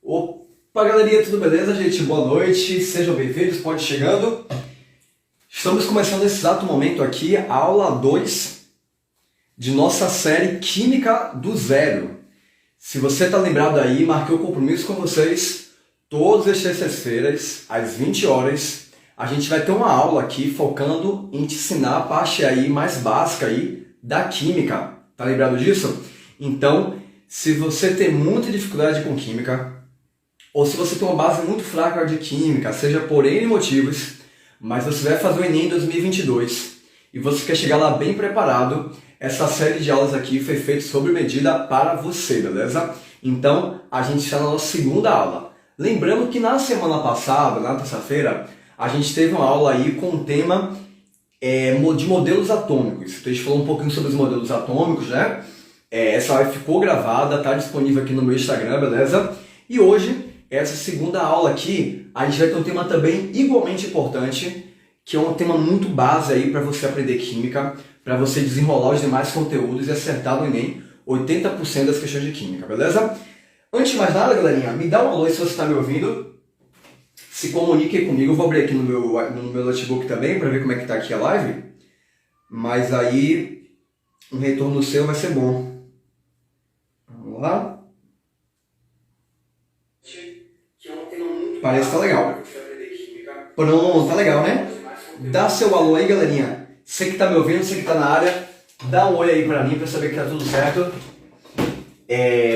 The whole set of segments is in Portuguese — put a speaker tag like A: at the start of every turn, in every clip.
A: Opa, galerinha, tudo beleza, gente? Boa noite, sejam bem-vindos, pode ir chegando. Estamos começando nesse exato momento aqui a aula 2 de nossa série Química do Zero. Se você está lembrado aí, marquei o compromisso com vocês, todas as terças-feiras, às 20 horas, a gente vai ter uma aula aqui focando em te ensinar a parte aí mais básica aí da química. Tá lembrado disso? Então, se você tem muita dificuldade com química, ou se você tem uma base muito fraca de química, seja por N motivos, mas você vai fazer o Enem em 2022 e você quer chegar lá bem preparado, essa série de aulas aqui foi feita sob medida para você, beleza? Então, a gente está na nossa segunda aula. Lembrando que na semana passada, na terça-feira, a gente teve uma aula aí com o tema de modelos atômicos. Então, a gente falou um pouquinho sobre os modelos atômicos, né? Essa live ficou gravada, está disponível aqui no meu Instagram, beleza? E hoje, essa segunda aula aqui, a gente vai ter um tema também igualmente importante, que é um tema muito base aí para você aprender química, para você desenrolar os demais conteúdos e acertar no Enem 80% das questões de química, beleza? Antes de mais nada, galerinha, me dá um alô se você está me ouvindo. Se comunique comigo, eu vou abrir aqui no meu notebook também para ver como é que tá aqui a live. Mas aí, um retorno seu vai ser bom. Vamos lá. Parece que tá legal. Pronto, tá legal, né? Dá seu alô aí, galerinha. Você que tá me ouvindo, você que tá na área, dá um oi aí pra mim pra saber que tá tudo certo.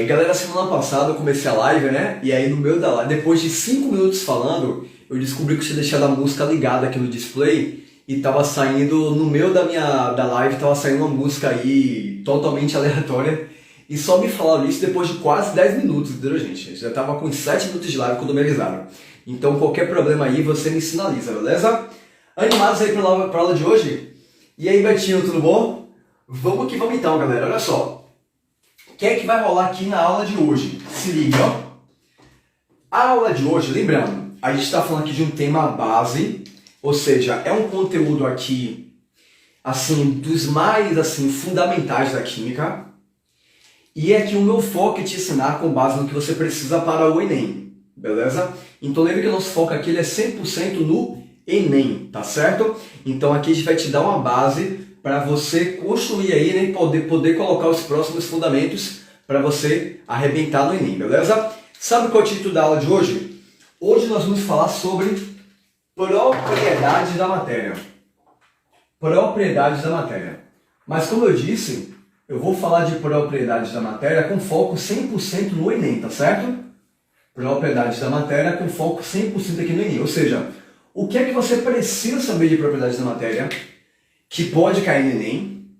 A: Galera, semana passada eu comecei a live, né? E aí no meio da live, depois de 5 minutos falando, eu descobri que eu tinha deixado a música ligada aqui no display e tava saindo, no meio da live, tava saindo uma música aí totalmente aleatória. E só me falaram isso depois de quase 10 minutos, entendeu, gente? Já tava com 7 minutos de live quando me avisaram. Então qualquer problema aí, você me sinaliza, beleza? Animados aí pra aula de hoje? E aí, Betinho, tudo bom? Vamos que vamos então, galera. Olha só. O que é que vai rolar aqui na aula de hoje? Se liga, ó. A aula de hoje, lembrando, a gente está falando aqui de um tema base, ou seja, é um conteúdo aqui, assim, dos mais, assim, fundamentais da química. E é que o meu foco é te ensinar com base no que você precisa para o Enem, beleza? Então lembra que o nosso foco aqui ele é 100% no Enem, tá certo? Então aqui a gente vai te dar uma base para você construir aí, né, e poder colocar os próximos fundamentos para você arrebentar no Enem, beleza? Sabe qual é o título da aula de hoje? Hoje nós vamos falar sobre propriedades da matéria. Propriedades da matéria. Mas como eu disse, eu vou falar de propriedades da matéria com foco 100% no Enem, tá certo? Propriedades da matéria com foco 100% aqui no Enem. Ou seja, o que é que você precisa saber de propriedades da matéria que pode cair no Enem?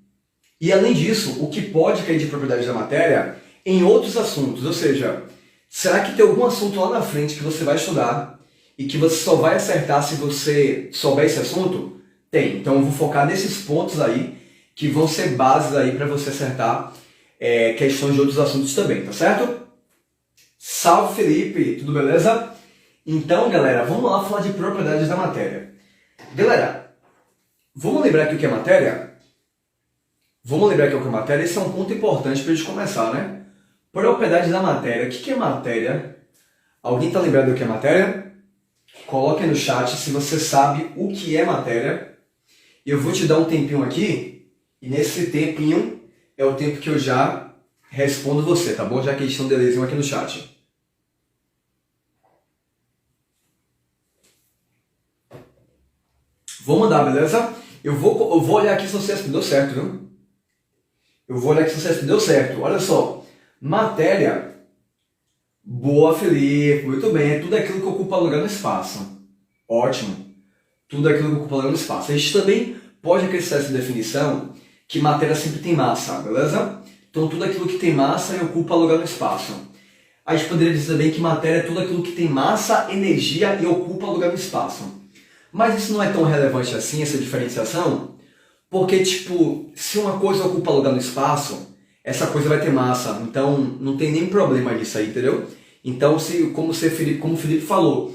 A: E além disso, o que pode cair de propriedades da matéria em outros assuntos. Ou seja, será que tem algum assunto lá na frente que você vai estudar e que você só vai acertar se você souber esse assunto? Tem. Então eu vou focar nesses pontos aí que vão ser bases aí para você acertar questões de outros assuntos também, tá certo? Salve, Felipe! Tudo beleza? Então, galera, vamos lá falar de propriedades da matéria. Galera, vamos lembrar aqui o que é matéria? Vamos lembrar aqui o que é matéria? Esse é um ponto importante para a gente começar, né? Propriedades da matéria. O que é matéria? Alguém tá lembrado do que é matéria? Coloque aí no chat se você sabe o que é matéria. Eu vou te dar um tempinho aqui. E nesse tempinho é o tempo que eu já respondo você, tá bom? Já que eles estão delayzinho aqui no chat. Vou mandar, beleza? Eu vou olhar aqui se você respondeu certo, viu? Eu vou olhar aqui se você respondeu certo. Olha só. Matéria. Boa, Felipe. Muito bem. É tudo aquilo que ocupa lugar no espaço. Ótimo. Tudo aquilo que ocupa lugar no espaço. A gente também pode acrescentar essa definição que matéria sempre tem massa, beleza? Então tudo aquilo que tem massa e ocupa lugar no espaço. A gente poderia dizer também que matéria é tudo aquilo que tem massa, energia e ocupa lugar no espaço. Mas isso não é tão relevante assim, essa diferenciação, porque, tipo, se uma coisa ocupa lugar no espaço, essa coisa vai ter massa, então não tem nem problema nisso aí, entendeu? Então, como o Felipe falou,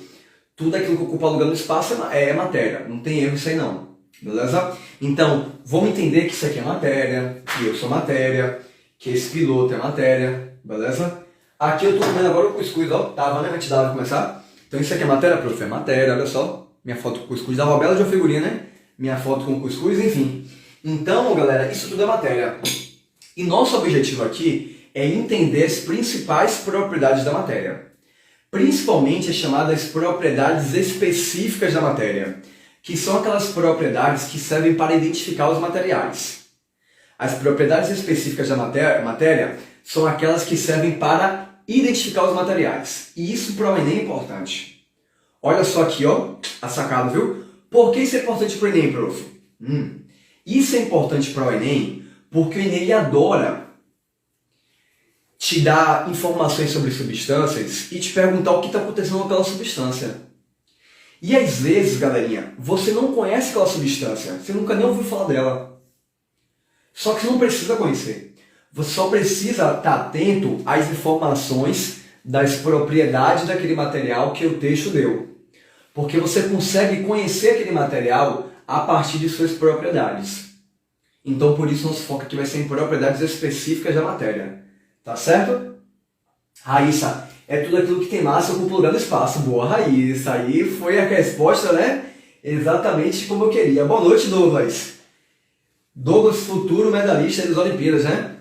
A: tudo aquilo que ocupa lugar no espaço é matéria, não tem erro isso aí não. Beleza? Então, vamos entender que isso aqui é matéria, que eu sou matéria, que esse piloto é matéria, beleza? Aqui eu tô comendo agora o cuscuz, ó. Tava, né? Antes da aula começar. Então isso aqui é matéria, prof? É matéria, olha só. Minha foto com cuscuz. Dá uma bela de uma figurinha, né? Minha foto com cuscuz, enfim. Então, galera, isso tudo é matéria. E nosso objetivo aqui é entender as principais propriedades da matéria. Principalmente as chamadas propriedades específicas da matéria, que são aquelas propriedades que servem para identificar os materiais. As propriedades específicas da matéria são aquelas que servem para identificar os materiais. E isso para o Enem é importante. Olha só aqui, ó, a sacada, viu? Por que isso é importante para o Enem, prof? Isso é importante para o Enem porque o Enem ele adora te dar informações sobre substâncias e te perguntar o que está acontecendo com aquela substância. E às vezes, galerinha, você não conhece aquela substância, você nunca nem ouviu falar dela. Só que você não precisa conhecer. Você só precisa estar atento às informações das propriedades daquele material que o texto deu. Porque você consegue conhecer aquele material a partir de suas propriedades. Então, por isso, nosso foco aqui vai ser em propriedades específicas da matéria. Tá certo? Raíssa, é tudo aquilo que tem massa ocupa o lugar do espaço. Boa, Raíssa. Aí foi a resposta, né? Exatamente como eu queria. Boa noite, Douglas. Douglas, futuro medalhista das Olimpíadas, né?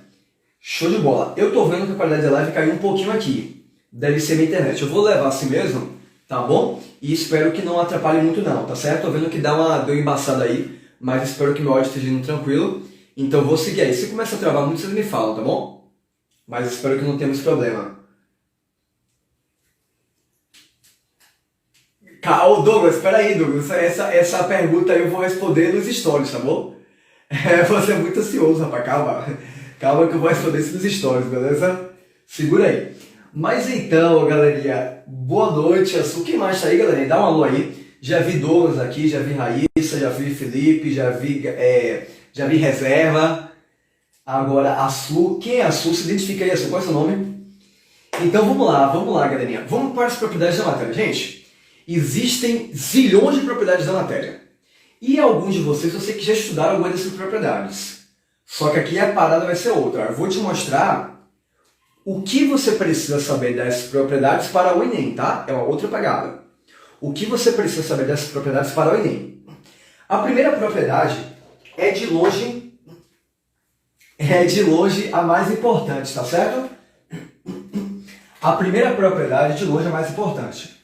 A: Show de bola. Eu tô vendo que a qualidade da live caiu um pouquinho aqui. Deve ser minha internet. Eu vou levar assim mesmo, tá bom? E espero que não atrapalhe muito não, tá certo? Tô vendo que deu uma embaçada aí, mas espero que meu áudio esteja indo tranquilo. Então eu vou seguir aí. Se começa a travar muito, vocês me falam, tá bom? Mas espero que não tenhamos problema. Ô Douglas, espera aí, Douglas. Essa pergunta aí eu vou responder nos stories, tá bom? Você é muito ansioso, rapaz. Calma. Calma que eu vou responder isso nos stories, beleza? Segura aí. Mas então, galerinha, boa noite. Quem mais tá aí, galerinha? Dá um alô aí. Já vi Douglas aqui, já vi Raíssa, já vi Felipe, já vi Reserva. Agora, a Su. Quem é a Su? Se identifica aí, a Su. Qual é o seu nome? Então, vamos lá, galerinha. Vamos para as propriedades da matéria. Gente, existem zilhões de propriedades da matéria. E alguns de vocês, eu sei que já estudaram algumas dessas propriedades. Só que aqui a parada vai ser outra. Eu vou te mostrar o que você precisa saber das propriedades para o Enem, tá? É uma outra pegada. O que você precisa saber dessas propriedades para o Enem? A primeira propriedade é de longe a mais importante, tá certo? A primeira propriedade de longe é a mais importante,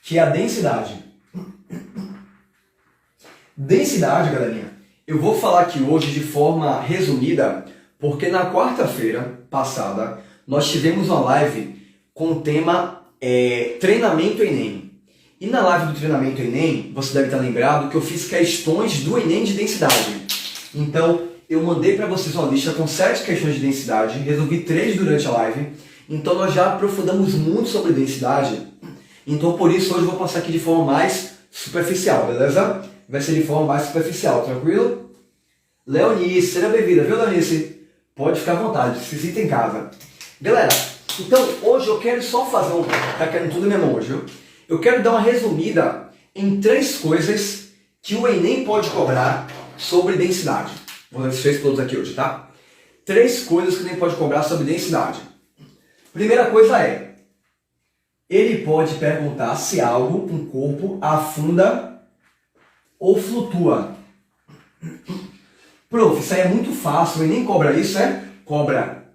A: que é a densidade. Densidade, galerinha, eu vou falar aqui hoje de forma resumida, porque na quarta-feira passada nós tivemos uma live com o tema treinamento Enem. E na live do treinamento Enem, você deve estar lembrado que eu fiz questões do Enem de densidade. Então, eu mandei para vocês uma lista com 7 questões de densidade, resolvi 3 durante a live. Então, nós já aprofundamos muito sobre densidade. Então, por isso, hoje eu vou passar aqui de forma mais superficial, beleza? Vai ser de forma mais superficial, tranquilo? Leonice, seja bem-vinda, viu, Leonice? Pode ficar à vontade, se sinta em casa. Galera, então, hoje eu quero só fazer tá querendo tudo na minha mão hoje, viu? Eu quero dar uma resumida em 3 coisas que o Enem pode cobrar sobre densidade. Vou dar esses 3 pontos aqui hoje, tá? 3 coisas que o Enem pode cobrar sobre densidade. Primeira coisa é, ele pode perguntar se algo, um corpo, afunda ou flutua. Prof, isso aí é muito fácil, o Enem cobra isso, é? Cobra.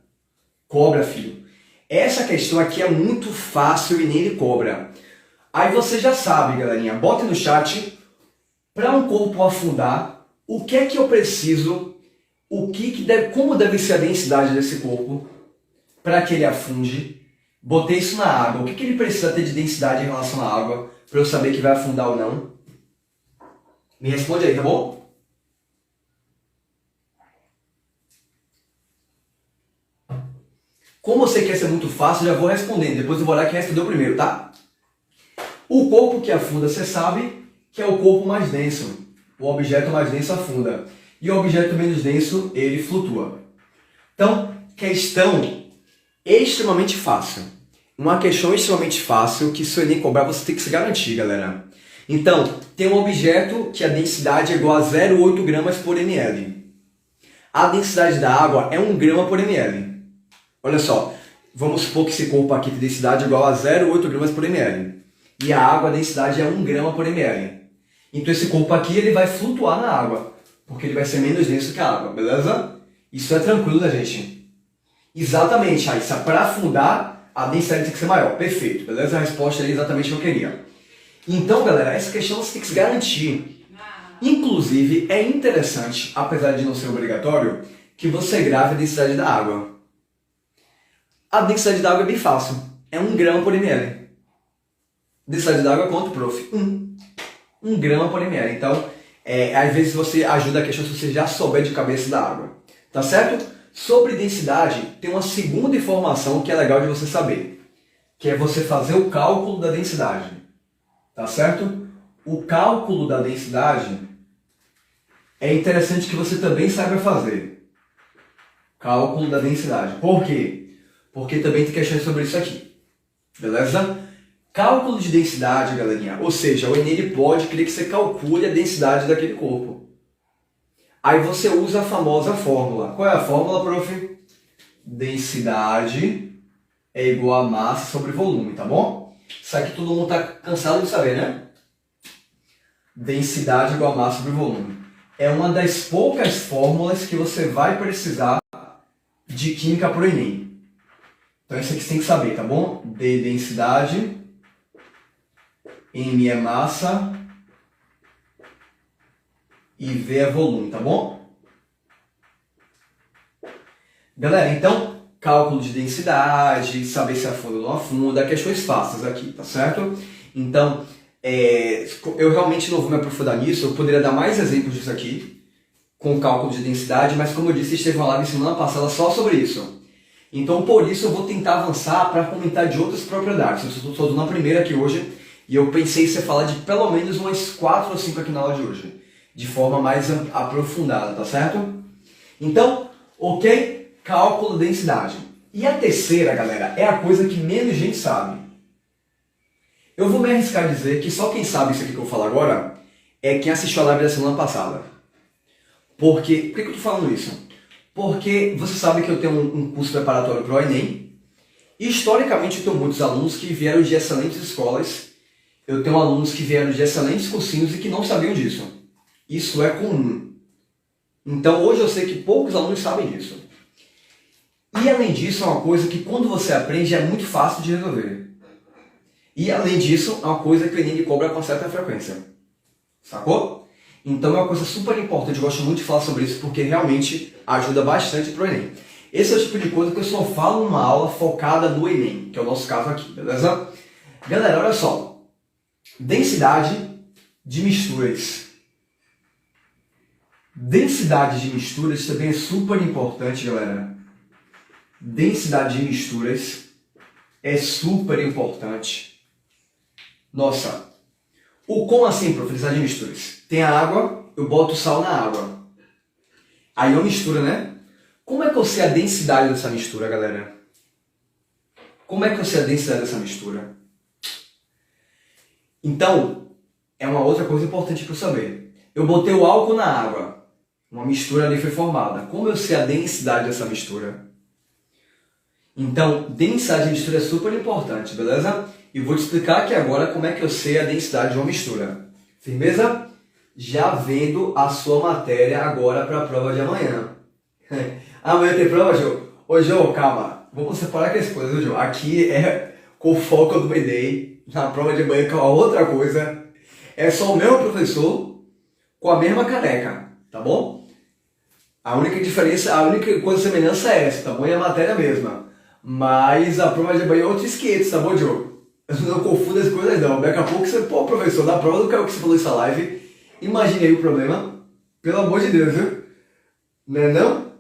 A: Cobra, filho. Essa questão aqui é muito fácil, o Enem ele cobra. Aí você já sabe, galerinha, bota no chat, para um corpo afundar, o que é que eu preciso, como deve ser a densidade desse corpo para que ele afunde. Botei isso na água, o que ele precisa ter de densidade em relação à água para eu saber que vai afundar ou não? Me responde aí, tá bom? Como você quer ser muito fácil, já vou respondendo, depois eu vou olhar quem respondeu primeiro, tá? O corpo que afunda, você sabe que é o corpo mais denso. O objeto mais denso afunda. E o objeto menos denso, ele flutua. Então, questão extremamente fácil. Uma questão extremamente fácil que se o Enem cobrar, você tem que se garantir, galera. Então, tem um objeto que a densidade é igual a 0,8 gramas por ml. A densidade da água é 1 grama por ml. Olha só, vamos supor que esse corpo aqui tem densidade igual a 0,8 gramas por ml. E a água, a densidade é 1 grama por ml. Então esse corpo aqui ele vai flutuar na água, porque ele vai ser menos denso que a água, beleza? Isso é tranquilo, né, gente? Exatamente, Raíssa. Para afundar, a densidade tem que ser maior. Perfeito, beleza? A resposta é exatamente o que eu queria. Então, galera, essa questão você tem que se garantir. Inclusive, é interessante, apesar de não ser obrigatório, que você grave a densidade da água. A densidade da água é bem fácil. É 1 grama por ml. Densidade da água é quanto, prof? 1 grama por ml. Então, às vezes você ajuda a questão se você já souber de cabeça da água. Tá certo? Sobre densidade, tem uma segunda informação que é legal de você saber. Que é você fazer o cálculo da densidade. Tá certo? O cálculo da densidade é interessante que você também saiba fazer. Cálculo da densidade. Por quê? Porque também tem questões sobre isso aqui. Beleza? Cálculo de densidade, galerinha. Ou seja, o Enem ele pode querer que você calcule a densidade daquele corpo. Aí você usa a famosa fórmula. Qual é a fórmula, prof? Densidade é igual a massa sobre volume, tá bom? Isso aqui todo mundo está cansado de saber, né? Densidade igual a massa sobre volume. É uma das poucas fórmulas que você vai precisar de química para o Enem. Então isso aqui você tem que saber, tá bom? D densidade, M é massa e V é volume, tá bom? Galera, então, cálculo de densidade, saber se afunda ou não afunda, questões fáceis aqui, tá certo? Então, eu realmente não vou me aprofundar nisso, eu poderia dar mais exemplos disso aqui, com cálculo de densidade, mas como eu disse, teve uma live semana passada só sobre isso. Então, por isso, eu vou tentar avançar para comentar de outras propriedades. Eu estou dando a primeira aqui hoje, e eu pensei em você falar de pelo menos umas 4 ou 5 aqui na aula de hoje, de forma mais aprofundada, tá certo? Então, ok? Cálculo de densidade. E a terceira, galera, é a coisa que menos gente sabe. Eu vou me arriscar a dizer que só quem sabe isso aqui que eu vou falar agora é quem assistiu a live da semana passada. Por que eu estou falando isso? Porque você sabe que eu tenho um curso preparatório para o Enem. E historicamente eu tenho muitos alunos que vieram de excelentes escolas. Eu tenho alunos que vieram de excelentes cursinhos e que não sabiam disso. Isso é comum. Então hoje eu sei que poucos alunos sabem disso. E além disso é uma coisa que quando você aprende é muito fácil de resolver. E além disso é uma coisa que o Enem cobra com certa frequência. Sacou? Então é uma coisa super importante, eu gosto muito de falar sobre isso porque realmente ajuda bastante para o Enem. Esse é o tipo de coisa que eu só falo numa aula focada no Enem, que é o nosso caso aqui, beleza? Galera, olha só. Densidade de misturas. Densidade de misturas também é super importante, galera. Densidade de misturas é super importante. Nossa, como assim, prof? Densidade de misturas? Tem a água, eu boto sal na água. Aí eu misturo, né? Como é que eu sei a densidade dessa mistura, galera? Como é que eu sei a densidade dessa mistura? Então, é uma outra coisa importante para eu saber. Eu botei o álcool na água. Uma mistura ali foi formada. Como eu sei a densidade dessa mistura? Então, densidade de mistura é super importante, beleza? E vou te explicar aqui agora como é que eu sei a densidade de uma mistura. Firmeza? Já vendo a sua matéria agora para a prova de amanhã. Amanhã tem prova, Jô? Ô, Jô, calma. Vamos separar as coisas, Jô. Aqui é com foco do Enem. Na prova de amanhã, que é uma outra coisa. É só o mesmo professor com a mesma caneca, tá bom? A única diferença, a única coisa semelhança é essa, tá bom? E a matéria é a mesma. Mas a prova de amanhã é outro esquete, tá bom, Jô? Não confunda as coisas não. Daqui a pouco você, pô, professor, na prova do que você falou nessa live, imagine aí o problema. Pelo amor de Deus, viu? Não é não?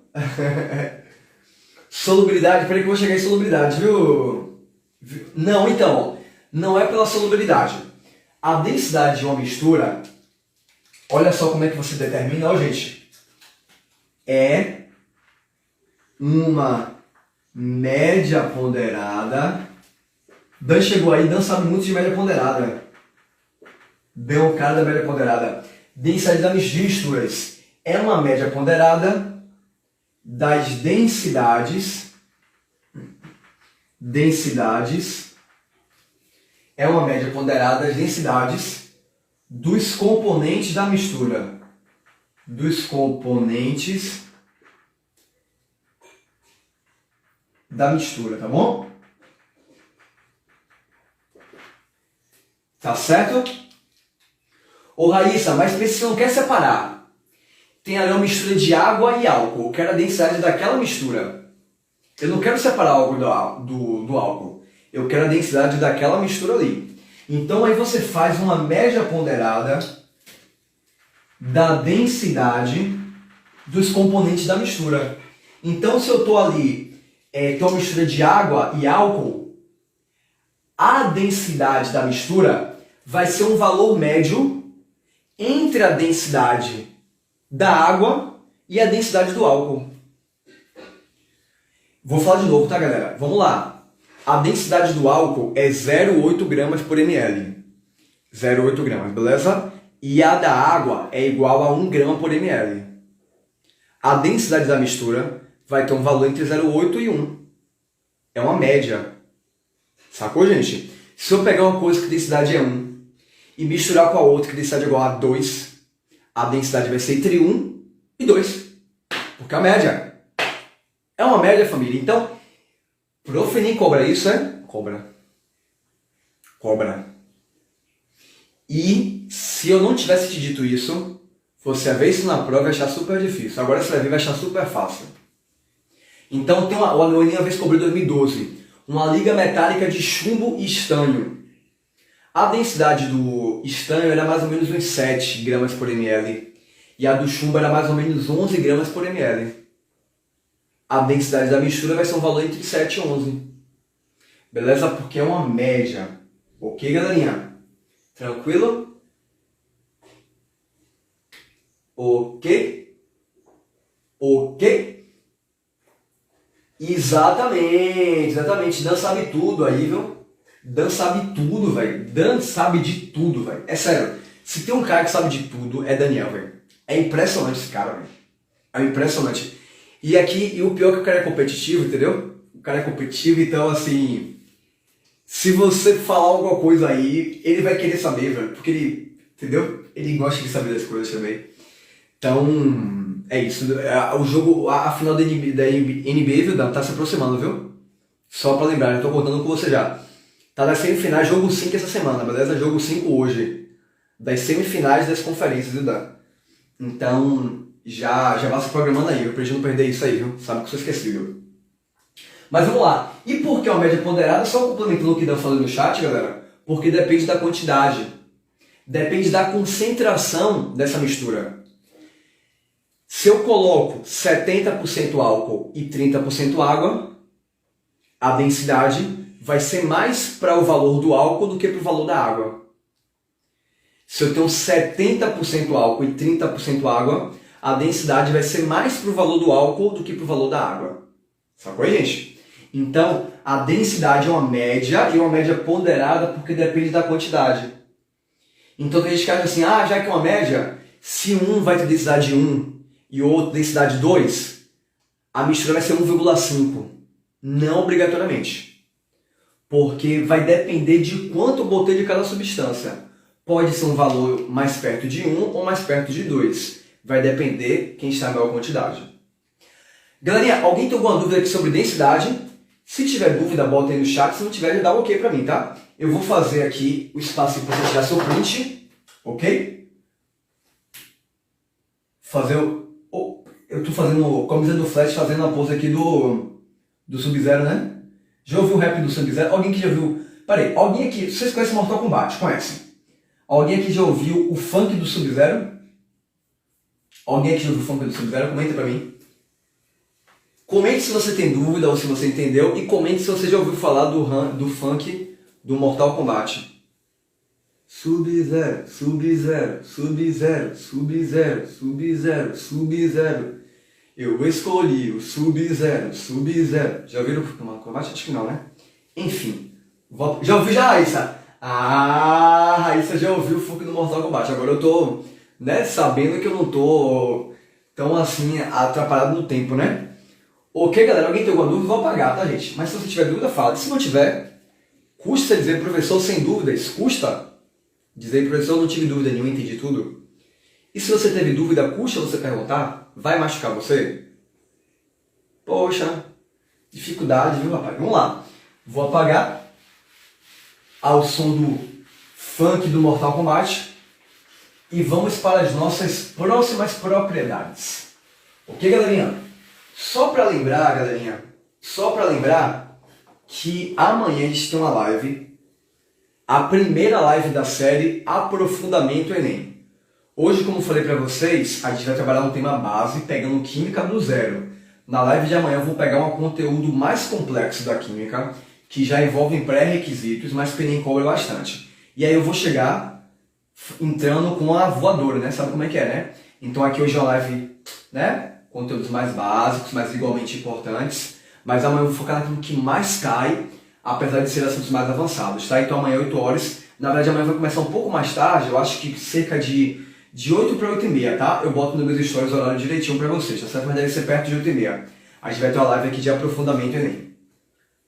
A: Solubilidade, peraí que eu vou chegar em solubilidade, viu? Não, então, não é pela solubilidade. A densidade de uma mistura, olha só como é que você determina, ó, gente. É uma média ponderada. Dan chegou aí, Dan sabe muito de média ponderada. Dan é o cara da média ponderada. Densidade de misturas é uma média ponderada das densidades densidades, é uma média ponderada das densidades dos componentes da mistura. Dos componentes da mistura, tá bom? Tá certo? Ô Raíssa, mas você não quer separar. Tem ali uma mistura de água e álcool. Eu quero a densidade daquela mistura. Eu não quero separar algo do álcool. Eu quero a densidade daquela mistura ali. Então aí você faz uma média ponderada da densidade dos componentes da mistura. Então se eu estou ali, tem uma mistura de água e álcool, a densidade da mistura vai ser um valor médio entre a densidade da água e a densidade do álcool. Vou falar de novo, tá, galera? Vamos lá. A densidade do álcool é 0,8 gramas por ml. 0,8 gramas, beleza? E a da água é igual a 1 grama por ml. A densidade da mistura vai ter um valor entre 0,8 e 1. É uma média. Sacou, gente? Se eu pegar uma coisa que a densidade é 1 e misturar com a outra que a densidade é igual a 2, a densidade vai ser entre 1 e 2. Porque é a média. É uma média, família. Então, Profenin cobra isso, é? Cobra. E se eu não tivesse te dito isso, você ia ver isso na prova e achar super difícil. Agora você vai ver e vai achar super fácil. Então, tem o Anelinha uma vez cobrou em 2012. Uma liga metálica de chumbo e estanho. A densidade do estanho era mais ou menos uns 7 gramas por ml. E a do chumbo era mais ou menos 11 gramas por ml. A densidade da mistura vai ser um valor entre 7 e 11. Beleza? Porque é uma média. Ok, galerinha? Tranquilo? Ok? Exatamente. Dan sabe tudo aí, viu? Dan sabe tudo, velho. Dan sabe de tudo, velho. É sério. Se tem um cara que sabe de tudo, é Daniel, velho. É impressionante esse cara, velho. É impressionante. E o pior é que o cara é competitivo, entendeu? O cara é competitivo, então assim... Se você falar alguma coisa aí, ele vai querer saber, velho. Porque ele, entendeu? Ele gosta de saber das coisas também. Então, é isso. O jogo, a final da NBA, viu, Dan, tá se aproximando, viu? Só pra lembrar, eu tô contando com você já. Tá nas semifinais, jogo 5 essa semana, beleza? Jogo 5 hoje. Das semifinais das conferências, viu, Dan? Então, já vai se programando aí, eu pra gente não perder isso aí, viu? Sabe que eu sou esquecível. Mas vamos lá. E por que uma média ponderada? Só complementando o que Dan falou no chat, galera. Porque depende da quantidade. Depende da concentração dessa mistura. Se eu coloco 70% álcool e 30% água, a densidade vai ser mais para o valor do álcool do que para o valor da água. Se eu tenho 70% álcool e 30% água, a densidade vai ser mais para o valor do álcool do que para o valor da água. Sacou aí, gente? Então, a densidade é uma média e uma média ponderada porque depende da quantidade. Então, tem gente que acha assim, já que é uma média, se um vai ter densidade 1 e o outro densidade 2, a mistura vai ser 1,5. Não obrigatoriamente. Porque vai depender de quanto eu botei de cada substância. Pode ser um valor mais perto de 1 ou mais perto de 2. Vai depender quem está em maior quantidade. Galerinha, alguém tem alguma dúvida aqui sobre densidade? Se tiver dúvida, bota aí no chat. Se não tiver, já dá um ok pra mim, tá? Eu vou fazer aqui o espaço para você tirar seu print. Ok? Eu tô fazendo camisa do Flash, fazendo a pose aqui do Sub-Zero, né? Já ouviu o rap do Sub-Zero? Alguém que já ouviu... Peraí, alguém aqui... Vocês conhecem Mortal Kombat? Conhecem? Alguém aqui já ouviu o funk do Sub-Zero? Alguém aqui já ouviu o funk do Sub-Zero? Comenta pra mim. Comente se você tem dúvida ou se você entendeu. E comente se você já ouviu falar do funk do Mortal Kombat. Sub-Zero, Sub-Zero, Sub-Zero, Sub-Zero, Sub-Zero, Sub-Zero. Eu escolhi o Sub-Zero, Sub-Zero. Já ouviram o Mortal Kombat? Acho que não, né? Enfim. Já ouviu já, Raíssa? Raíssa já ouviu o funk do Mortal Kombat. Agora eu tô, né, sabendo que eu não tô tão assim atrapalhado no tempo, né? Ok, galera? Alguém tem alguma dúvida? Vou apagar, tá, gente? Mas se você tiver dúvida, fala. E se não tiver, custa dizer, professor, sem dúvidas? Custa dizer, professor, não tive dúvida nenhuma, entendi tudo? E se você teve dúvida, custa você perguntar? Vai machucar você? Poxa, dificuldade, viu, rapaz? Vamos lá. Vou apagar ao som do funk do Mortal Kombat e vamos para as nossas próximas propriedades. Ok, galerinha? Só para lembrar, galerinha, que amanhã a gente tem uma live, a primeira live da série Aprofundamento Enem. Hoje, como falei para vocês, a gente vai trabalhar um tema base, pegando Química do zero. Na live de amanhã eu vou pegar um conteúdo mais complexo da Química, que já envolve pré-requisitos, mas que o Enem cobra bastante. E aí eu vou chegar entrando com a voadora, né? Sabe como é que é, né? Então aqui hoje é uma live, né? Conteúdos mais básicos, mas igualmente importantes. Mas amanhã eu vou focar naquilo que mais cai, apesar de ser assuntos mais avançados, tá? Então amanhã 8 horas. Na verdade amanhã vai começar um pouco mais tarde, eu acho que cerca de 8 para 8 e meia, tá? Eu boto nos meus stories o horário direitinho para vocês, tá certo? Mas deve ser perto de 8 e meia. A gente vai ter uma live aqui de aprofundamento Enem.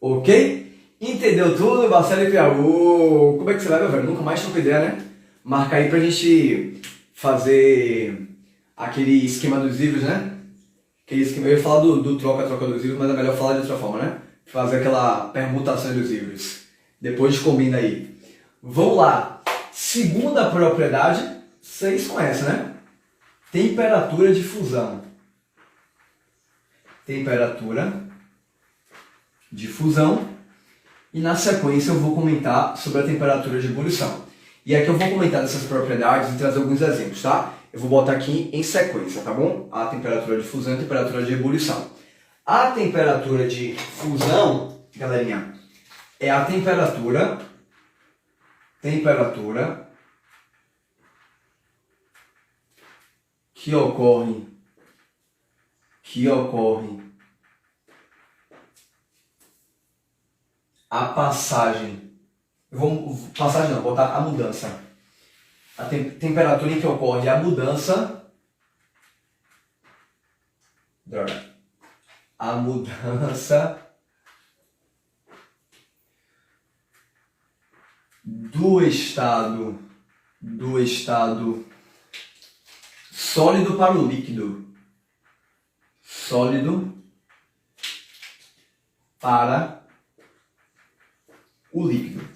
A: Ok? Entendeu tudo, Marcelo e Piauí? Como é que você vai, meu velho? Nunca mais troco ideia, né? Marca aí pra gente fazer aquele esquema dos livros, né? Aquele esquema, eu ia falar do troca-troca dos livros, mas é melhor falar de outra forma, né? Fazer aquela permutação dos livros. Depois combina aí. Vamos lá. Segunda propriedade, vocês conhecem, né? Temperatura de fusão. Temperatura de fusão. E na sequência eu vou comentar sobre a temperatura de ebulição. E aqui eu vou comentar dessas propriedades e trazer alguns exemplos, tá? Eu vou botar aqui em sequência, tá bom? A temperatura de fusão e a temperatura de ebulição. A temperatura de fusão, galerinha, é a temperatura que ocorre a passagem, passagem não, vou botar a mudança. A temperatura em que ocorre a mudança, a mudança do estado sólido para o líquido. Sólido para o líquido.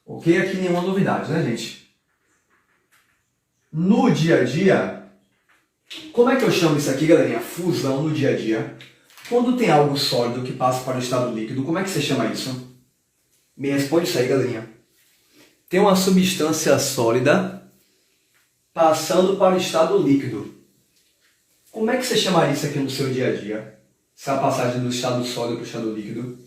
A: Ok? Aqui nenhuma novidade, né, gente? No dia a dia, como é que eu chamo isso aqui, galerinha? Fusão no dia a dia. Quando tem algo sólido que passa para o estado líquido, como é que você chama isso? Me responde isso aí, galerinha. Tem uma substância sólida passando para o estado líquido. Como é que você chamaria isso aqui no seu dia a dia? Essa passagem do estado sólido para o estado líquido?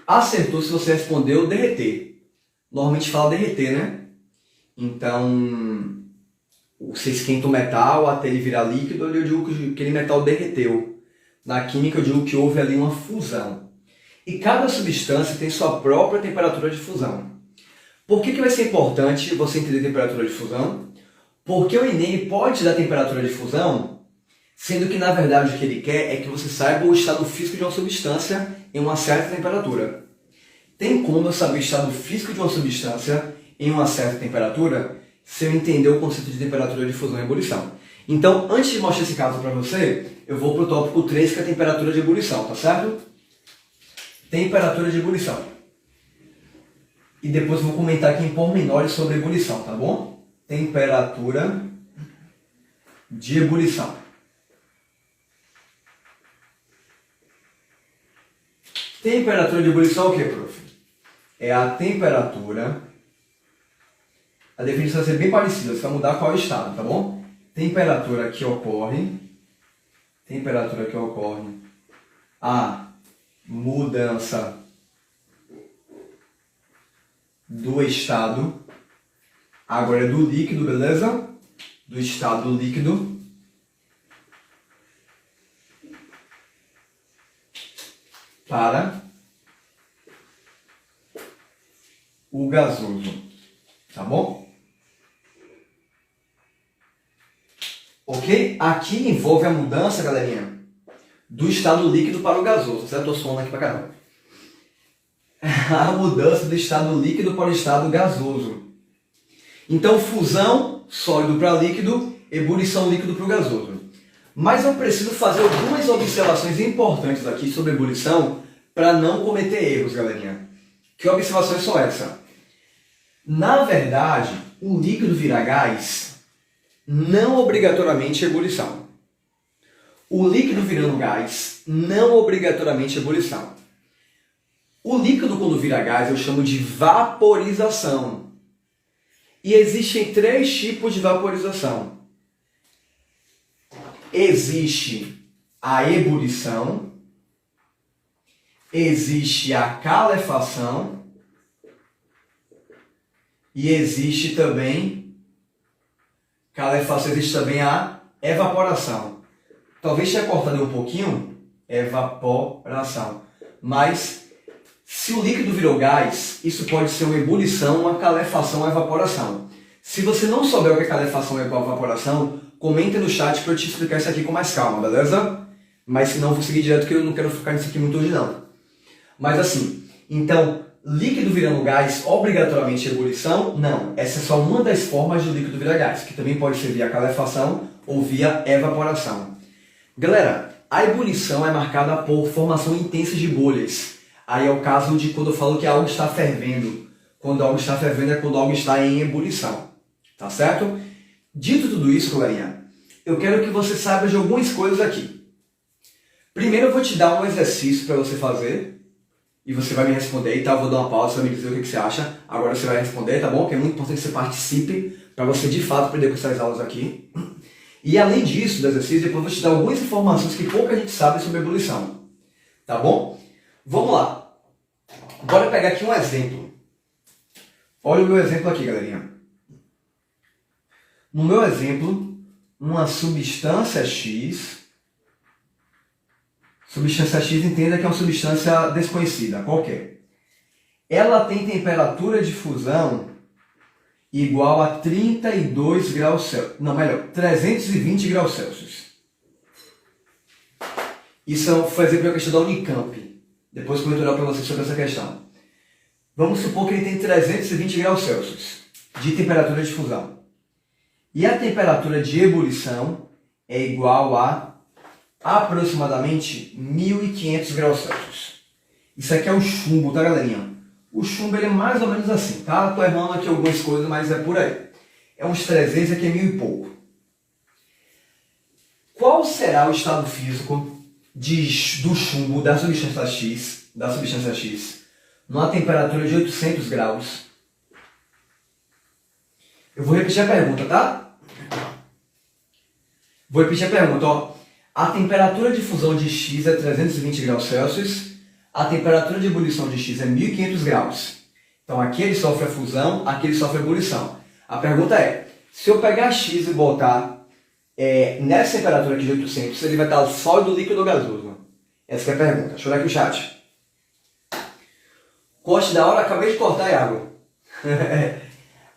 A: Acertou se você respondeu derreter. Normalmente fala derreter, né? Então, você esquenta o metal até ele virar líquido, eu digo que aquele metal derreteu. Na química eu digo que houve ali uma fusão. E cada substância tem sua própria temperatura de fusão. Por que vai ser importante você entender a temperatura de fusão? Porque o Enem pode te dar temperatura de fusão, sendo que na verdade o que ele quer é que você saiba o estado físico de uma substância em uma certa temperatura. Tem como eu saber o estado físico de uma substância em uma certa temperatura se eu entender o conceito de temperatura de fusão e ebulição. Então, antes de mostrar esse caso para você, eu vou para o tópico 3, que é a temperatura de ebulição, tá certo? Temperatura de ebulição. E depois eu vou comentar aqui em pormenores sobre ebulição, tá bom? Temperatura de ebulição. Temperatura de ebulição é o que, prof? É a temperatura. A definição vai ser bem parecida, você vai mudar qual é o estado, tá bom? Temperatura que ocorre a mudança do estado, agora é do líquido, beleza? Do estado líquido para o gasoso, tá bom? Ok? Aqui envolve a mudança, galerinha, do estado líquido para o gasoso. Certo? Estou suando aqui pra caramba. A mudança do estado líquido para o estado gasoso. Então, fusão, sólido para líquido, ebulição, líquido para o gasoso. Mas eu preciso fazer algumas observações importantes aqui sobre ebulição para não cometer erros, galerinha. Que observações são essas? Na verdade, o líquido vira gás não obrigatoriamente ebulição. O líquido virando gás não obrigatoriamente ebulição. O líquido, quando vira gás, eu chamo de vaporização. E existem 3 tipos de vaporização. Existe a ebulição, existe a calefação e existe também a evaporação. Talvez tenha cortado um pouquinho, evaporação. Mas se o líquido virou gás, isso pode ser uma ebulição, uma calefação, uma evaporação. Se você não souber o que é calefação e evaporação, comenta no chat para eu te explicar isso aqui com mais calma, beleza? Mas se não, vou seguir direto que eu não quero ficar nisso aqui muito hoje não. Mas assim, então, líquido virando gás, obrigatoriamente ebulição? Não. Essa é só uma das formas de líquido virar gás, que também pode ser via calefação ou via evaporação. Galera, a ebulição é marcada por formação intensa de bolhas. Aí é o caso de quando eu falo que algo está fervendo. Quando algo está fervendo é quando algo está em ebulição. Tá certo? Dito tudo isso, galerinha, eu quero que você saiba de algumas coisas aqui. Primeiro eu vou te dar um exercício para você fazer. E você vai me responder, tá? Eu vou dar uma pausa, você vai me dizer o que você acha. Agora você vai responder, tá bom? Que é muito importante que você participe para você de fato aprender com essas aulas aqui. E além disso, do exercício, depois eu vou te dar algumas informações que pouca gente sabe sobre ebulição. Tá bom? Vamos lá. Bora pegar aqui um exemplo. Olha o meu exemplo aqui, galerinha. No meu exemplo, uma substância X. Substância X, entenda que é uma substância desconhecida, qualquer. Ela tem temperatura de fusão igual a 32 graus Celsius. Não, melhor, 320 graus Celsius. Isso foi exemplo da questão da Unicamp. Depois eu vou mentorar para vocês sobre essa questão. Vamos supor que ele tem 320 graus Celsius de temperatura de fusão. E a temperatura de ebulição é igual a aproximadamente 1500 graus Celsius. Isso aqui é o chumbo, tá, galerinha? O chumbo ele é mais ou menos assim, tá? Tô errando aqui algumas coisas, mas é por aí. É uns 300 e aqui é 1000 e pouco. Qual será o estado físico do chumbo da substância X, numa temperatura de 800 graus? Eu vou repetir a pergunta, tá? Vou repetir a pergunta, ó. A temperatura de fusão de X é 320 graus Celsius, a temperatura de ebulição de X é 1500 graus. Então aqui ele sofre a fusão, aqui ele sofre a ebulição. A pergunta é, se eu pegar X e botar nessa temperatura aqui de 800, ele vai estar sólido, líquido ou gasoso? Essa é a pergunta. Deixa eu olhar aqui o chat. Corte da hora, acabei de cortar, Iago.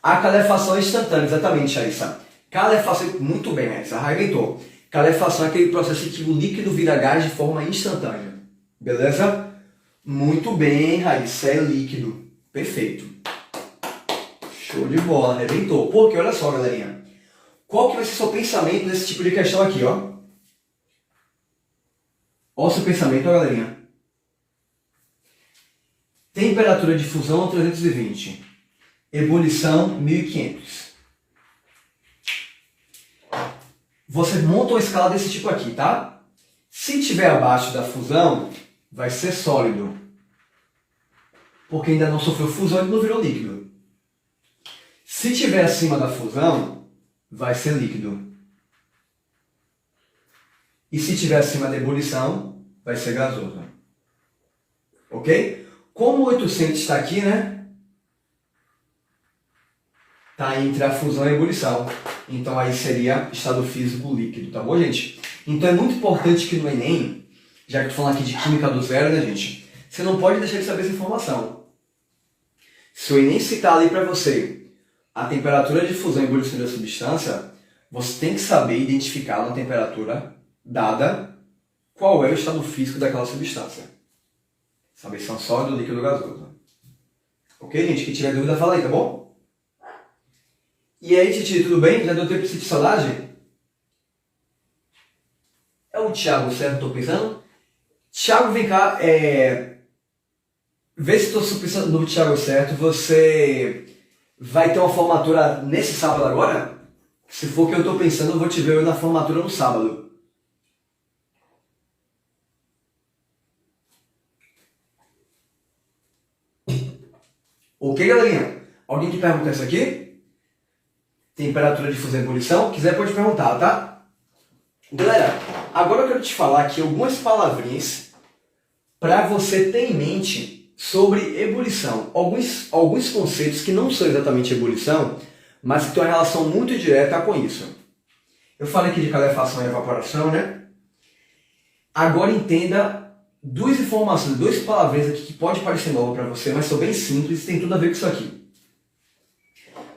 A: A calefação é instantânea, exatamente, Charissa. Calefação, muito bem, Charissa, arrebentou. Calefação é aquele processo em que o líquido vira gás de forma instantânea. Beleza? Muito bem, Raíssa, é líquido. Perfeito. Show de bola, arrebentou. Porque, olha só, galerinha. Qual que vai ser o seu pensamento nesse tipo de questão aqui, ó? Olha o seu pensamento, ó, galerinha. Temperatura de fusão 320. Ebulição 1500. Você monta uma escala desse tipo aqui, tá? Se tiver abaixo da fusão, vai ser sólido. Porque ainda não sofreu fusão e não virou líquido. Se tiver acima da fusão, vai ser líquido. E se tiver acima da ebulição, vai ser gasoso. Ok? Como o 800 está aqui, né? Está entre a fusão e a ebulição. Então aí seria estado físico líquido, tá bom, gente? Então é muito importante que no Enem, já que eu estou falando aqui de química do zero, né, gente? Você não pode deixar de saber essa informação. Se o Enem citar ali para você a temperatura de fusão e ebulição da substância, você tem que saber identificar na temperatura dada qual é o estado físico daquela substância. Saber se é um sólido, líquido ou gasoso. Ok, gente? Quem tiver dúvida, fala aí, tá bom? E aí, Titi, tudo bem? Já deu tempo de sentir saudade? É o Thiago, certo? Estou pensando. Thiago, vem cá. Vê se estou pensando no Thiago certo. Você vai ter uma formatura nesse sábado agora? Se for o que eu estou pensando, eu vou te ver na formatura no sábado. Ok, galerinha? Alguém que pergunta isso aqui? Temperatura de fusão e ebulição? Quiser pode perguntar, tá? Galera, agora eu quero te falar aqui algumas palavrinhas para você ter em mente sobre ebulição. Alguns conceitos que não são exatamente ebulição, mas que têm uma relação muito direta com isso. Eu falei aqui de calefação e evaporação, né? Agora entenda duas informações, duas palavrinhas aqui que pode parecer nova para você, mas são bem simples e tem tudo a ver com isso aqui.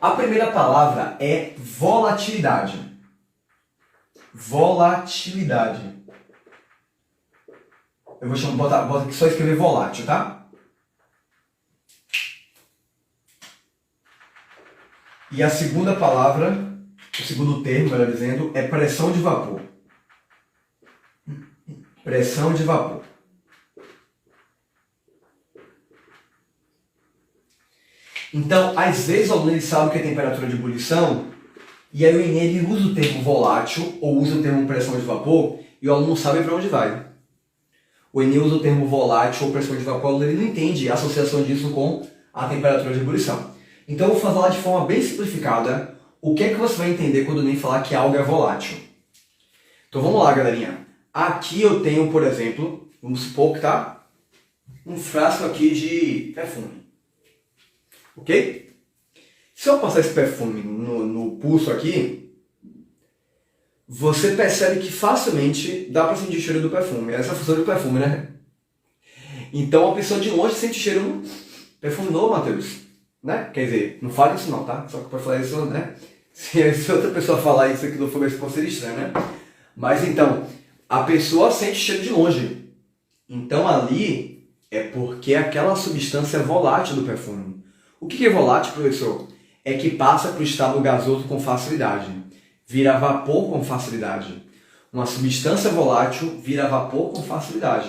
A: A primeira palavra é volatilidade. Volatilidade. Eu vou botar aqui só escrever volátil, tá? E a segunda palavra, o segundo termo, melhor dizendo, é pressão de vapor. Pressão de vapor. Então, às vezes o aluno ele sabe o que é temperatura de ebulição, e aí o Enem ele usa o termo volátil, ou usa o termo pressão de vapor, e o aluno não sabe para onde vai. O Enem usa o termo volátil ou pressão de vapor, o aluno ele não entende a associação disso com a temperatura de ebulição. Então eu vou falar de forma bem simplificada o que é que você vai entender quando o Enem falar que algo é volátil. Então vamos lá, galerinha. Aqui eu tenho, por exemplo, vamos supor que tá um frasco aqui de perfume. Ok? Se eu passar esse perfume no pulso aqui, você percebe que facilmente dá para sentir o cheiro do perfume. Essa é a função do perfume, né? Então a pessoa de longe sente o cheiro perfume novo, Matheus. Né? Quer dizer, não fale isso não, tá? Só que para falar isso, né? Se outra pessoa falar isso aqui no fumo, isso pode ser estranho, né? Mas então, a pessoa sente o cheiro de longe. Então ali é porque aquela substância é volátil do perfume. O que é volátil, professor? É que passa para o estado gasoso com facilidade. Vira vapor com facilidade. Uma substância volátil vira vapor com facilidade.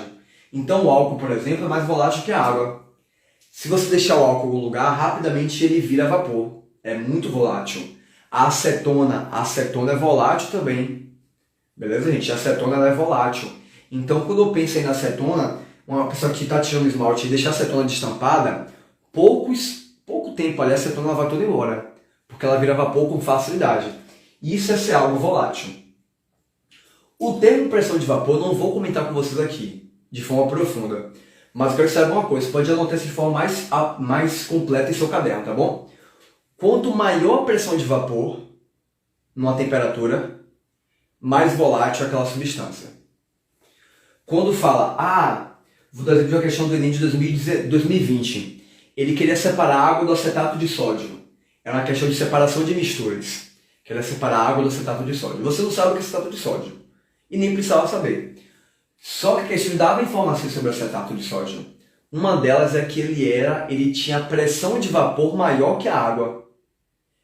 A: Então o álcool, por exemplo, é mais volátil que a água. Se você deixar o álcool em algum lugar, rapidamente ele vira vapor. É muito volátil. A acetona é volátil também. Beleza, gente? A acetona ela é volátil. Então quando eu penso aí na acetona, uma pessoa que está tirando esmalte e deixar a acetona destampada, pouco tempo ali a acetona vai toda embora, porque ela vira vapor com facilidade. Isso é ser algo volátil. O termo pressão de vapor não vou comentar com vocês aqui, de forma profunda, mas eu quero que saiba uma coisa, você pode anotar isso de forma mais completa em seu caderno, tá bom? Quanto maior a pressão de vapor, numa temperatura, mais volátil é aquela substância. Quando fala, vou dar exemplo de uma questão do Enem de 2020, ele queria separar a água do acetato de sódio. Era uma questão de separação de misturas. Queria separar a água do acetato de sódio. Você não sabe o que é acetato de sódio. E nem precisava saber. Só que a questão dava informações sobre o acetato de sódio. Uma delas é que ele tinha pressão de vapor maior que a água.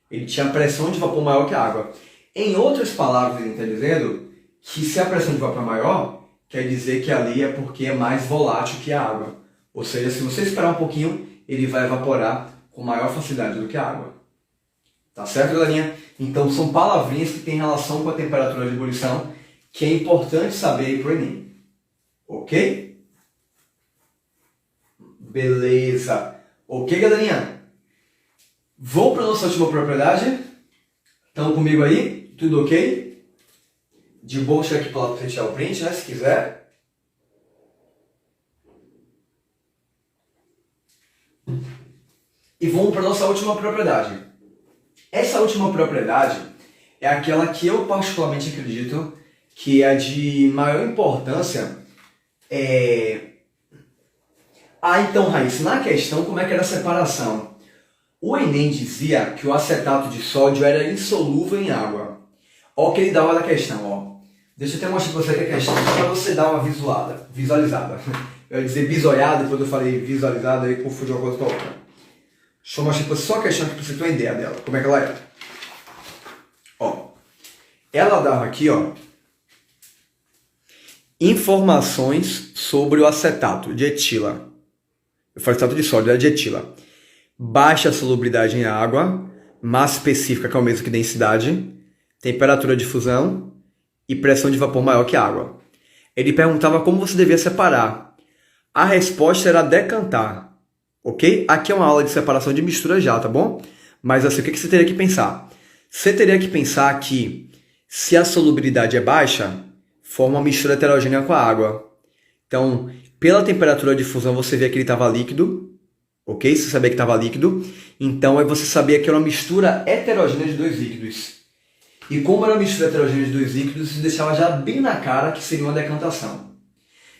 A: Ele tinha pressão de vapor maior que a água. Em outras palavras, ele está dizendo que se a pressão de vapor é maior, quer dizer que ali é porque é mais volátil que a água. Ou seja, se você esperar um pouquinho, ele vai evaporar com maior facilidade do que a água. Tá certo, galerinha? Então são palavrinhas que têm relação com a temperatura de ebulição, que é importante saber para o Enem. Ok? Beleza. Ok, galerinha? Vamos para a nossa última propriedade? Estão comigo aí? Tudo ok? De boa, chega aqui para lá para tirar o print, né? Se quiser. E vamos para a nossa última propriedade. Essa última propriedade é aquela que eu particularmente acredito que é de maior importância. Então, Raíssa, na questão, como é que era a separação? O Enem dizia que o acetato de sódio era insolúvel em água. Olha o que ele dá na questão, ó. Deixa eu até mostrar pra você aqui a questão, só pra você dar uma visualizada. Eu ia dizer bisoiada, depois eu falei visualizada, aí confundi uma coisa com a outra. Deixa eu mostrar pra você só a questão aqui pra você ter uma ideia dela, como é que ela é. Ó, ela dava aqui, ó, informações sobre o acetato de etila. Eu falo acetato de sódio, é de etila. Baixa solubilidade em água, massa específica, que é o mesmo que densidade, temperatura de fusão e pressão de vapor maior que água. Ele perguntava como você devia separar. A resposta era decantar, ok? Aqui é uma aula de separação de mistura já, tá bom? Mas assim, o que você teria que pensar? Você teria que pensar que se a solubilidade é baixa, forma uma mistura heterogênea com a água. Então, pela temperatura de fusão, você vê que ele estava líquido, ok? Você sabia que estava líquido. Então, você sabia que era uma mistura heterogênea de dois líquidos. E como era uma mistura heterogênea de dois líquidos, isso deixava já bem na cara que seria uma decantação.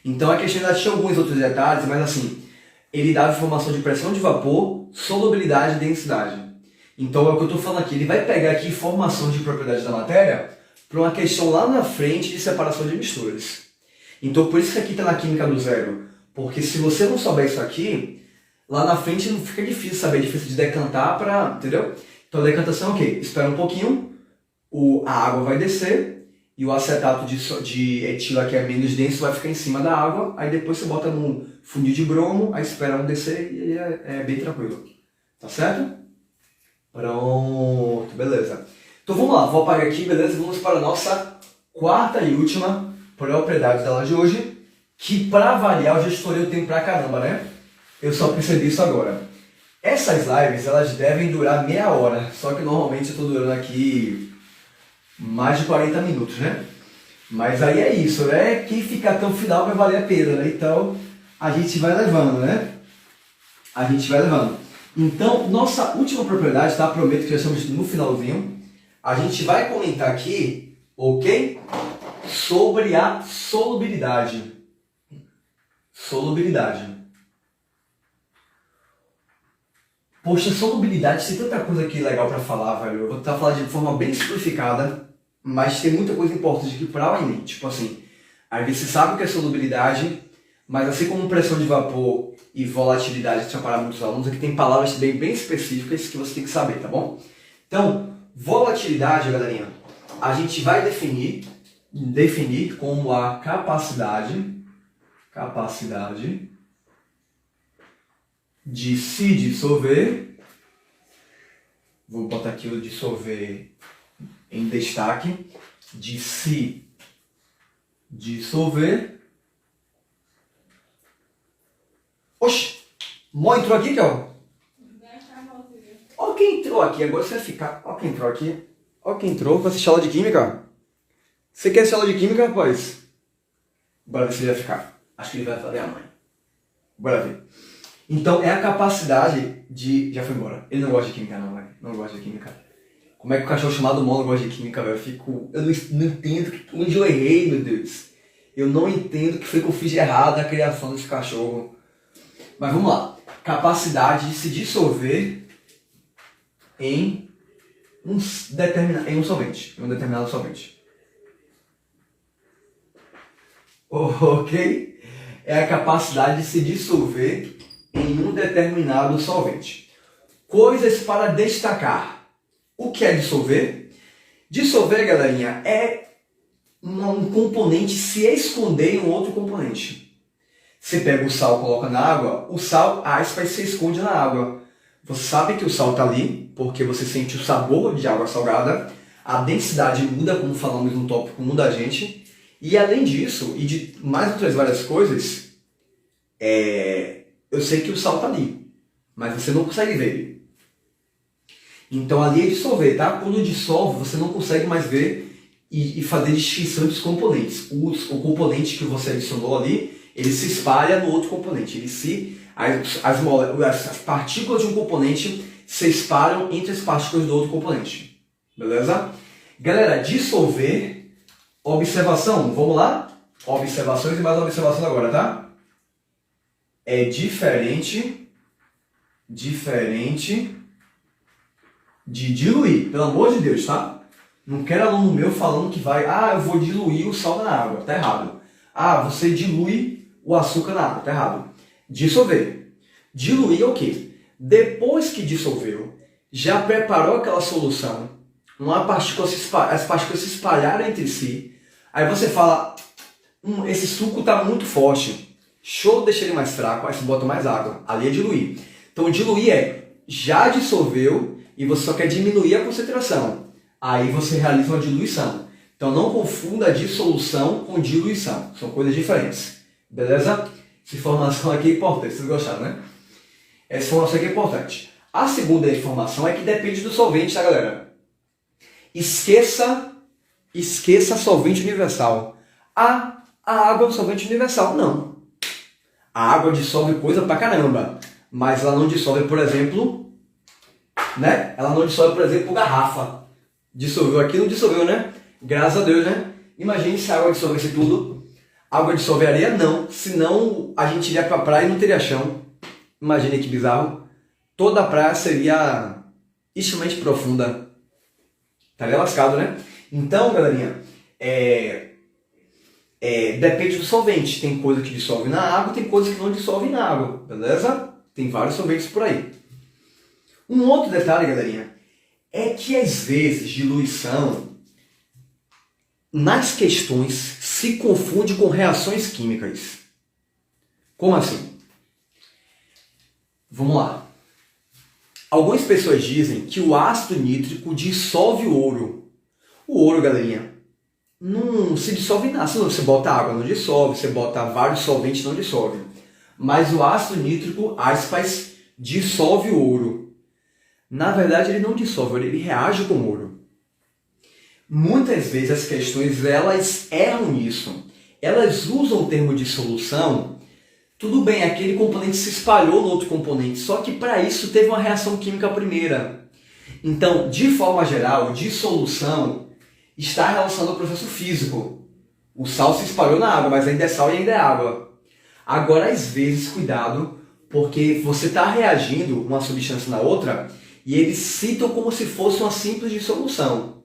A: Então, a questão ainda tinha alguns outros detalhes, mas assim, ele dava informação de pressão de vapor, solubilidade e densidade. Então, é o que eu estou falando aqui. Ele vai pegar aqui informação de propriedades da matéria para uma questão lá na frente de separação de misturas. Então, por isso que aqui está na química do zero. Porque se você não souber isso aqui, lá na frente não fica difícil saber, é difícil de decantar para, entendeu? Então, a decantação é o quê? Espera um pouquinho, a água vai descer e o acetato de etila, que é menos denso, vai ficar em cima da água. Aí depois você bota num fundinho de bromo, aí espera um descer e é bem tranquilo. Tá certo? Pronto, beleza. Então vamos lá, vou apagar aqui, beleza? Vamos para a nossa quarta e última propriedade dela de hoje, que para avaliar eu já estourei o tempo pra caramba, né? Eu só percebi isso agora. Essas lives, elas devem durar meia hora, só que normalmente eu estou durando aqui mais de 40 minutos, né? Mas aí é isso, né? Quem ficar até o final vai valer a pena, né? Então a gente vai levando, né? A gente vai levando. Então, nossa última propriedade, tá? Prometo que já estamos no finalzinho. A gente vai comentar aqui, ok? Sobre a solubilidade. Solubilidade. Poxa, solubilidade, tem tanta coisa aqui legal pra falar, velho. Eu vou tentar falar de forma bem simplificada, mas tem muita coisa importante aqui pra o Enem. Tipo assim, aí você sabe o que é solubilidade, mas assim como pressão de vapor e volatilidade, que para muitos alunos, aqui tem palavras bem específicas que você tem que saber, tá bom? Então, volatilidade, galerinha, a gente vai definir como a capacidade de se dissolver, vou botar aqui o dissolver em destaque, de se dissolver. Oxi, Mó entrou aqui, Kel? Ó quem entrou aqui, agora você vai ficar. Ó quem entrou aqui. Ó quem entrou pra assistir aula de química. Você quer assistir aula de química, rapaz? Bora ver se ele vai ficar. Acho que ele vai fazer a mãe. Bora ver. Então, é a capacidade de... Já foi embora. Ele não gosta de química não, velho. Não gosta de química. Como é que o cachorro chamado Mono gosta de química, velho? Eu não entendo onde eu errei, meu Deus. Eu não entendo o que foi que eu fiz de errado na criação desse cachorro. Mas vamos lá. Capacidade de se dissolver em um solvente. Em um determinado solvente. Ok? É a capacidade de se dissolver em um determinado solvente. Coisas para destacar. O que é dissolver? Dissolver, galerinha, é um componente se esconder em um outro componente. Você pega o sal e coloca na água, o sal, a aspa, se esconde na água. Você sabe que o sal está ali, porque você sente o sabor de água salgada, a densidade muda, como falamos no tópico, muda a gente, e além disso, e de mais outras várias coisas, eu sei que o sal está ali, mas você não consegue ver ele. Então ali é dissolver, tá? Quando dissolve, você não consegue mais ver e fazer distinção entre os componentes. O componente que você adicionou ali, ele se espalha no outro componente. As partículas de um componente se espalham entre as partículas do outro componente. Beleza? Galera, dissolver, observação, vamos lá? Observações e mais observações agora, tá? É diferente de diluir, pelo amor de Deus, tá? Não quero aluno meu falando que vai, eu vou diluir o sal na água, tá errado. Você dilui o açúcar na água, tá errado. Dissolver. Diluir é o quê? Depois que dissolveu, já preparou aquela solução, as partículas se espalharam entre si, aí você fala, esse suco está muito forte, show, deixa ele mais fraco, aí você bota mais água, ali é diluir. Então diluir já dissolveu e você só quer diminuir a concentração, aí você realiza uma diluição. Então não confunda dissolução com diluição, são coisas diferentes, beleza? Essa informação aqui é importante, vocês gostaram, né? Essa informação aqui é importante. A segunda informação é que depende do solvente, tá, galera? Esqueça solvente universal. A água é um solvente universal. Não. A água dissolve coisa pra caramba. Mas ela não dissolve, por exemplo, né? Ela não dissolve, por exemplo, garrafa. Dissolveu aqui, não dissolveu, né? Graças a Deus, né? Imagine se a água dissolvesse tudo. A água dissolve areia? Não. Senão a gente iria pra praia e não teria chão. Imagine que bizarro. Toda a praia seria extremamente profunda. Estaria lascado, né? Então, galerinha, depende do solvente. Tem coisa que dissolve na água, tem coisa que não dissolve na água, beleza? Tem vários solventes por aí. Um outro detalhe, galerinha, é que às vezes diluição nas questões se confunde com reações químicas. Como assim? Vamos lá. Algumas pessoas dizem que o ácido nítrico dissolve o ouro. O ouro, galerinha, não se dissolve em nada. Se você bota água, não dissolve. Você bota vários solventes, não dissolve. Mas o ácido nítrico, aspas, dissolve o ouro. Na verdade, ele não dissolve, ele reage com o ouro. Muitas vezes as questões, elas erram nisso. Elas usam o termo dissolução. Tudo bem, aquele componente se espalhou no outro componente, só que para isso teve uma reação química primeira. Então, de forma geral, dissolução está relacionado ao processo físico. O sal se espalhou na água, mas ainda é sal e ainda é água. Agora, às vezes, cuidado, porque você está reagindo uma substância na outra e eles citam como se fosse uma simples dissolução.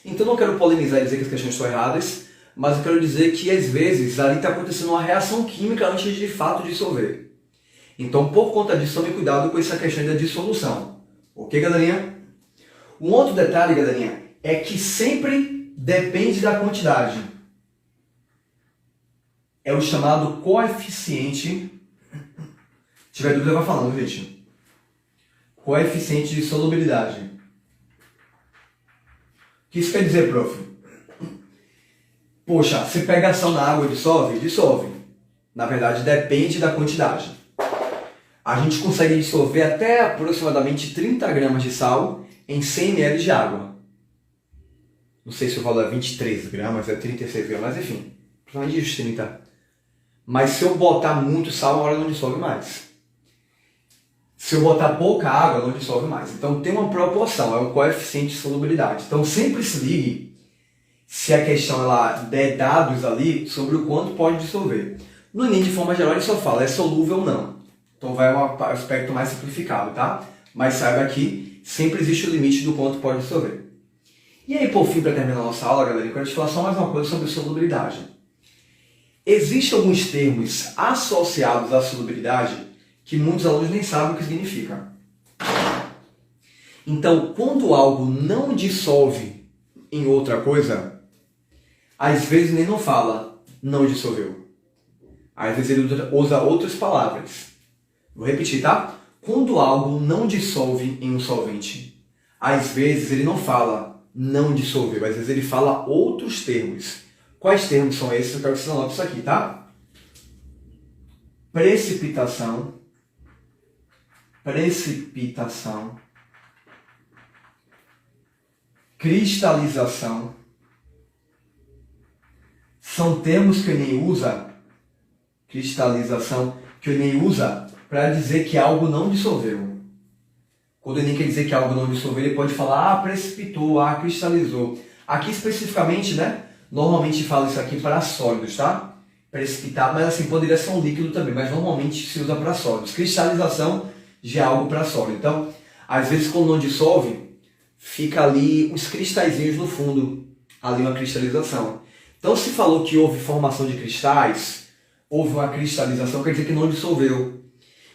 A: Então, não quero polemizar e dizer que as questões estão erradas, mas eu quero dizer que, às vezes, ali está acontecendo uma reação química antes de fato dissolver. Então, por conta disso, tome cuidado com essa questão da dissolução. Ok, galerinha? Um outro detalhe, galerinha, é que sempre depende da quantidade. É o chamado coeficiente. Se tiver dúvida, vai falando, gente. Coeficiente de solubilidade. O que isso quer dizer, prof? Poxa, se pega sal na água e dissolve? Dissolve. Na verdade, depende da quantidade. A gente consegue dissolver até aproximadamente 30 gramas de sal em 100 ml de água. Não sei se o valor é 23 gramas, é 36 gramas, mas enfim. Provavelmente uns 30. Mas se eu botar muito sal, uma hora não dissolve mais. Se eu botar pouca água, não dissolve mais. Então tem uma proporção, é um coeficiente de solubilidade. Então sempre se ligue se a questão ela der dados ali sobre o quanto pode dissolver. No Enem, de forma geral, ele só fala é solúvel ou não. Então vai um aspecto mais simplificado, tá? Mas saiba que sempre existe o limite do quanto pode dissolver. E aí, por fim, para terminar a nossa aula, galera, eu quero te falar só mais uma coisa sobre solubilidade. Existem alguns termos associados à solubilidade que muitos alunos nem sabem o que significa. Então, quando algo não dissolve em outra coisa, às vezes nem não fala não dissolveu. Às vezes ele usa outras palavras. Vou repetir, tá? Quando algo não dissolve em um solvente, às vezes ele não fala não dissolveu, às vezes ele fala outros termos. Quais termos são esses? Eu quero que você anote isso aqui, tá? Precipitação, cristalização, são termos que o Enem usa, cristalização, que o Enem usa para dizer que algo não dissolveu. Quando o Enem quer dizer que algo não dissolveu, ele pode falar, precipitou, cristalizou. Aqui especificamente, né, normalmente fala isso aqui para sólidos, tá? Precipitar, mas assim, poderia ser um líquido também, mas normalmente se usa para sólidos. Cristalização já é algo para sólido. Então, às vezes quando não dissolve, fica ali uns cristalzinhos no fundo, ali uma cristalização. Então, se falou que houve formação de cristais, houve uma cristalização, quer dizer que não dissolveu.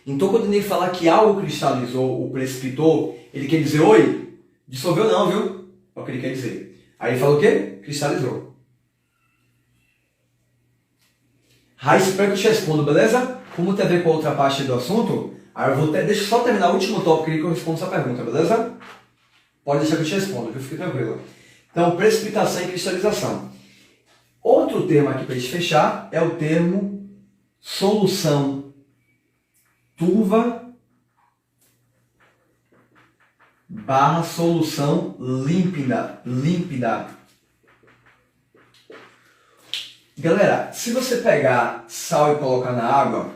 A: Então, quando ele falar que algo cristalizou ou precipitou, ele quer dizer, oi, dissolveu não, viu? É o que ele quer dizer. Aí ele fala o quê? Cristalizou. Raíssa, espero que eu te respondo, beleza? Como tem a ver com a outra parte do assunto, aí eu vou deixa eu só terminar o último tópico aqui que eu respondo essa pergunta, beleza? Pode deixar que eu te respondo, viu? Fique tranquilo. Então, precipitação e cristalização. Outro termo aqui para a gente fechar é o termo solução turva barra solução límpida. Galera, se você pegar sal e colocar na água,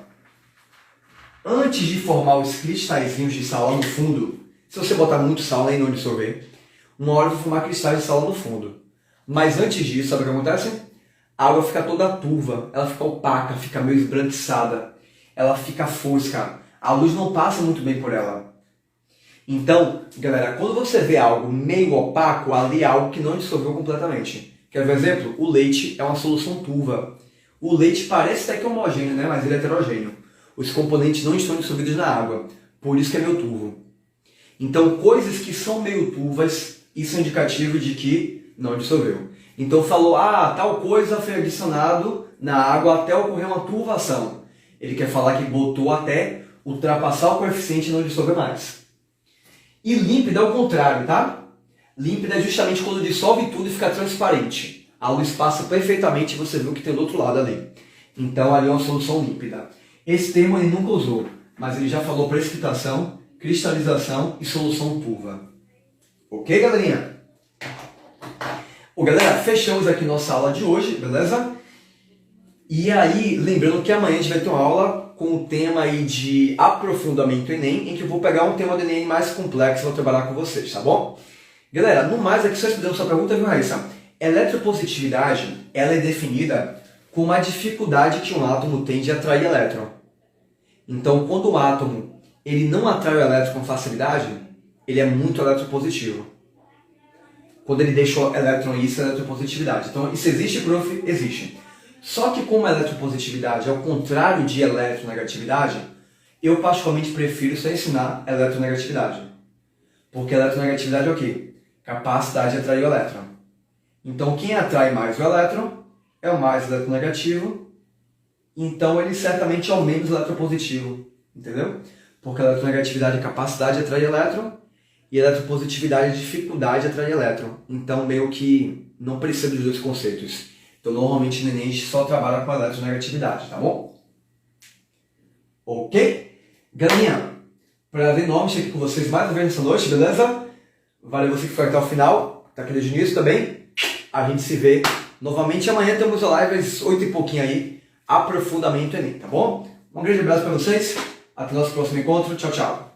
A: antes de formar os cristalzinhos de sal lá no fundo, se você botar muito sal lá e não dissolver, uma hora vai formar cristais de sal lá no fundo. Mas antes disso, sabe o que acontece? A água fica toda turva, ela fica opaca, fica meio esbranquiçada, ela fica fosca, a luz não passa muito bem por ela. Então, galera, quando você vê algo meio opaco, ali é algo que não dissolveu completamente. Quer ver um exemplo? O leite é uma solução turva. O leite parece até que é homogêneo, né? Mas ele é heterogêneo. Os componentes não estão dissolvidos na água, por isso que é meio turvo. Então, coisas que são meio turvas, isso é indicativo de que não dissolveu. Então falou, tal coisa foi adicionado na água até ocorrer uma turvação. Ele quer falar que botou até ultrapassar o coeficiente e não dissolver mais. E límpida é o contrário, tá? Límpida é justamente quando dissolve tudo e fica transparente. A luz passa perfeitamente e você vê o que tem do outro lado ali. Então ali é uma solução límpida. Esse termo ele nunca usou, mas ele já falou precipitação, cristalização e solução turva. Ok, galerinha? Galera, fechamos aqui nossa aula de hoje, beleza? E aí, lembrando que amanhã a gente vai ter uma aula com o tema aí de aprofundamento Enem, em que eu vou pegar um tema do Enem mais complexo e vou trabalhar com vocês, tá bom? Galera, no mais, aqui só respondendo sua pergunta, viu, Raíssa? Eletropositividade, ela é definida como a dificuldade que um átomo tem de atrair elétron. Então, quando o átomo ele não atrai o elétron com facilidade, ele é muito eletropositivo. Quando ele deixa o elétron, isso é eletropositividade. Então, isso existe, prof? Existe. Só que como a eletropositividade é o contrário de eletronegatividade, eu particularmente prefiro só ensinar eletronegatividade. Porque eletronegatividade é o quê? Capacidade de atrair o elétron. Então, quem atrai mais o elétron é o mais eletronegativo, então ele certamente é o menos eletropositivo, entendeu? Porque a eletronegatividade é capacidade de atrair elétron, e eletropositividade é dificuldade de atrair elétron. Então, meio que não precisa dos dois conceitos. Então, normalmente, no Enem, a gente só trabalha com a eletronegatividade, tá bom? Ok? Galerinha, prazer enorme estar aqui com vocês mais uma vez nessa noite, beleza? Valeu você que foi até o final, tá aqui desde o início também. A gente se vê novamente amanhã, temos a live às 8 e pouquinho aí, aprofundamento Enem, tá bom? Um grande abraço para vocês, até o nosso próximo encontro, tchau, tchau.